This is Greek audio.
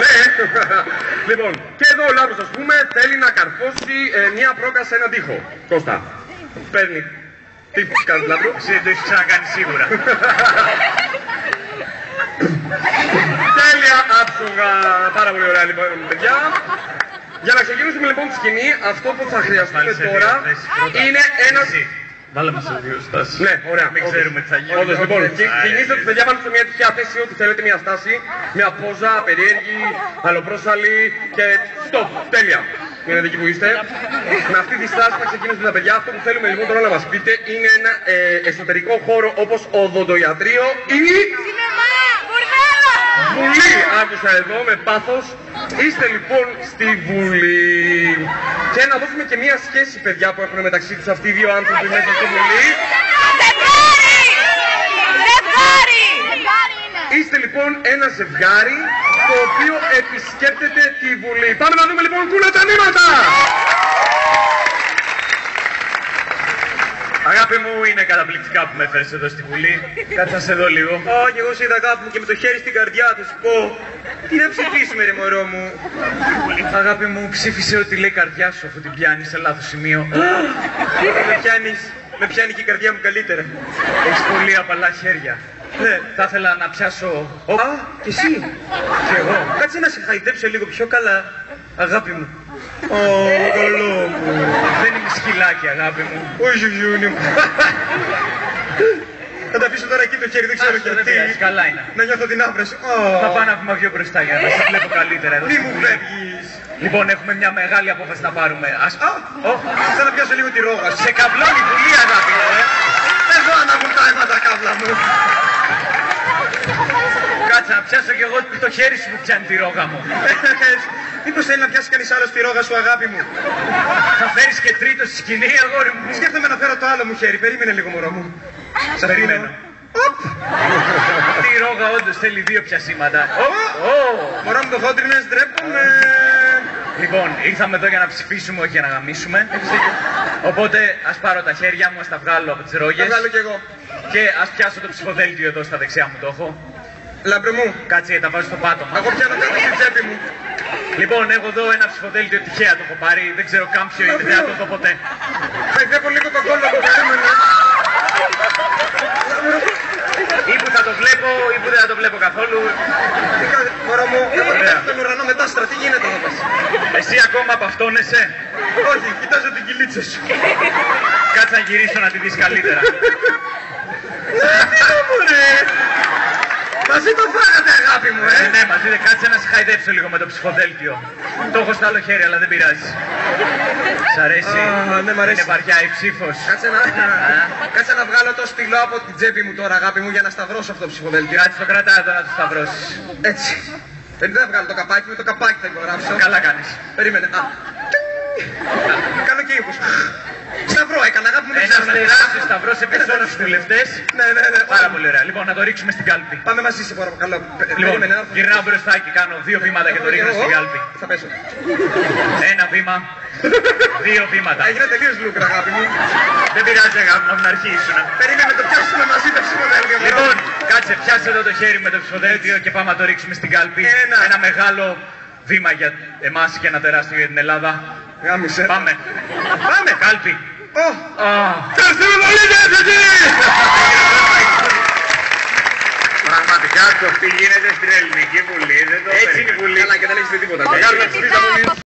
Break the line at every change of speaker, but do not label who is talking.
Ναι. Λοιπόν, και εδώ ο Λάμπρος, ας πούμε, θέλει να καρφώσει μια πρόκα σε έναν τοίχο. Κώστα, παίρνει. Τι κάνεις, Λάμπρο?
Εσύ δεν το έχεις ξανακάνει σίγουρα.
Τέλεια, άψογα. Πάρα πολύ ωραία, λοιπόν, παιδιά. Για να ξεκινήσουμε λοιπόν τη σκηνή, αυτό που θα χρειαστούμε τώρα είναι ένας...
Βάλαμε σε δύο στάσεις.
Ναι, ωραία.
Μην ξέρουμε τι θα γίνει.
Όντως, λοιπόν, κινήστε τους παιδιά πάνω σε μια τυχαία θέση, ό,τι θέλετε, μια στάση, μια πόζα, περίεργη, αλλοπρόσαλη και stop. Τέλεια. Είναι εκεί που είστε. Με αυτή τη στάση θα ξεκινήσουμε τα παιδιά. Αυτό που θέλουμε λοιπόν τώρα να μας πείτε είναι ένα εσωτερικό χώρο όπως οδοντοιατρείο ή... Βουλή, άκουσα εδώ με πάθος. Είστε λοιπόν στη Βουλή. Και να δώσουμε και μια σχέση, παιδιά, που έχουν μεταξύ τους αυτοί οι δύο άνθρωποι μέσα στη Βουλή. Είστε λοιπόν ένα ζευγάρι το οποίο επισκέπτεται τη Βουλή. Πάμε να δούμε λοιπόν κούλα τα νήματα.
Αγάπη μου, είναι καταπληκτικά που με έφερες εδώ στη Βουλή. Κάτσε να σε δω λίγο.
Και εγώ σε είδα, αγάπη μου, και με το χέρι στην καρδιά θα σου πω. Τι να ψηφίσουμε, ρε μωρό μου?
Αγάπη μου, ψήφισε ό,τι λέει η καρδιά σου, αφού την πιάνεις σε λάθος σημείο.
Με πιάνει και η καρδιά μου καλύτερα.
Έχεις πολύ απαλά χέρια.
Ναι.
Θα ήθελα να πιάσω...
Και εσύ.
Και εγώ.
Κάτσε να σε χαϊδέψω λίγο πιο καλά, αγάπη μου. Καλό μου.
Δεν είμαι σκυλάκι, αγάπη μου.
Όχι, Γιούνι μου. Θα τα αφήσω τώρα εκεί το χέρι, δεν ξέρω
Άστο, δεν πειράζει, καλά είναι.
να νιώθω την άβρα σου.
Θα πάω ένα βήμα πιο μπροστά για να σε βλέπω καλύτερα εδώ.
Μη
στη
μου
Βουλή.
φεύγεις.
Λοιπόν, έχουμε μια μεγάλη απόφαση να πάρουμε.
Θα να πιάσω λίγο τη ρόγα σου.
Σε καβλώνει η Βουλή, αγάπη μου,
Εδώ ανάβουν τα κάβλα μου.
Κάτσε να πιάσω κι εγώ το χέρι σου που πιάνει τη ρόγα μου.
Μήπως θέλει να πιάσει κανείς άλλο τη ρόγα σου, αγάπη μου?
Θα φέρεις και τρίτο στη σκηνή, αγόρι μου.
Σκέφτομαι να φέρω το άλλο μου χέρι. Περίμενε λίγο, μωρό μου.
Σας περιμένω. Αυτή η ρόγα όντως θέλει δύο πιασίματα.
Μωρό μου, το χόντρινες, ντρέπομαι.
Λοιπόν, ήρθαμε εδώ για να ψηφίσουμε, όχι για να γαμίσουμε. Οπότε ας πάρω τα χέρια μου, ας τα βγάλω από τις ρόγες.
Τα βγάλω κι εγώ.
Και ας πιάσω το ψηφοδέλτιο εδώ στα δεξιά μου, το έχω.
Λάμπρο μου,
Κάτσε, τα βάζω στο πάτωμα.
εγώ πιάνω κάτω στην τσέπη μου.
Λοιπόν, έχω εδώ ένα ψηφοδέλτιο, τυχαία το έχω πάρει. Δεν ξέρω καν ποιο είναι, δεν θα το δω ποτέ.
Χαϊδεύω λίγο τον κόλλο μου, περίμενε.
Ή που θα το βλέπω, ή που δεν θα το βλέπω καθόλου.
Τι κάνει, μωρό μου, εγώ κοιτάζω τον ουρανό με τα άστρα, τι γίνεται εδώ πας?
Εσύ ακόμα απαυτώνεσαι.
Όχι, κοιτάζω την κυλίτσα σου.
Κάτσε να γυρίσω να τη δεις καλύτερα.
Τι το μου, ρε! Μαζί το φάγατε, αγάπη μου,
Ναι, μαζί δεν, κάτσε να σε χαϊδέψω λίγο με το ψηφοδέλτιο. Το έχω στο άλλο χέρι, αλλά δεν πειράζει. Σ' αρέσει?
Ναι, μ' αρέσει.
Είναι βαριά η ψήφος.
Κάτσε να βγάλω το στυλό από την τσέπη μου τώρα, αγάπη μου, για να σταυρώσω αυτό το ψηφοδέλτιο.
Κάτσε το κρατάω εδώ να το σταυρώσεις.
Έτσι. Δεν θα βγάλω το καπάκι, με το καπάκι θα υπογράψω.
Καλά κάνεις.
Περίμενε. Κάνω και ύπους. Σταυρό έκανα, αγάπη μου, δεν
Ένας
ξέρω.
τεράστιος σταυρός σε όλους τους βουλευτές.
Ναι.
Πάρα πολύ ωραία. Λοιπόν, να το ρίξουμε στην κάλπη.
Πάμε μαζί, σε παρακαλώ.
Λοιπόν,
Περίμενε, να
γυρνάω μπροστά και κάνω δύο βήματα και το ρίχνω στην κάλπη.
Θα πέσω.
Ένα βήμα, δύο βήματα.
Έγινε τελείως λούκρα, αγάπη μου.
Δεν πειράζει, αγάπη μου, από την αρχή ήσουνα.
Περίμενε, το πιάσουμε μαζί το ψηφοδέλτιο.
Λοιπόν, κάτσε, πιάσε εδώ το χέρι με το ψηφοδέλτιο και πάμε να το ρίξουμε στην κάλπη. Ένα μεγάλο βήμα για εμάς και ένα τεράστιο για την Ελλάδα.
Γάμισε.
Πάμε. Κάλπη.
Ευχαριστούμε πολύ, κύριε.
Πραγματικά το τι γίνεται στην Ελληνική Βουλή δεν το
Έτσι είναι η Βουλή. Καλά, και δεν έχεις δει τίποτα.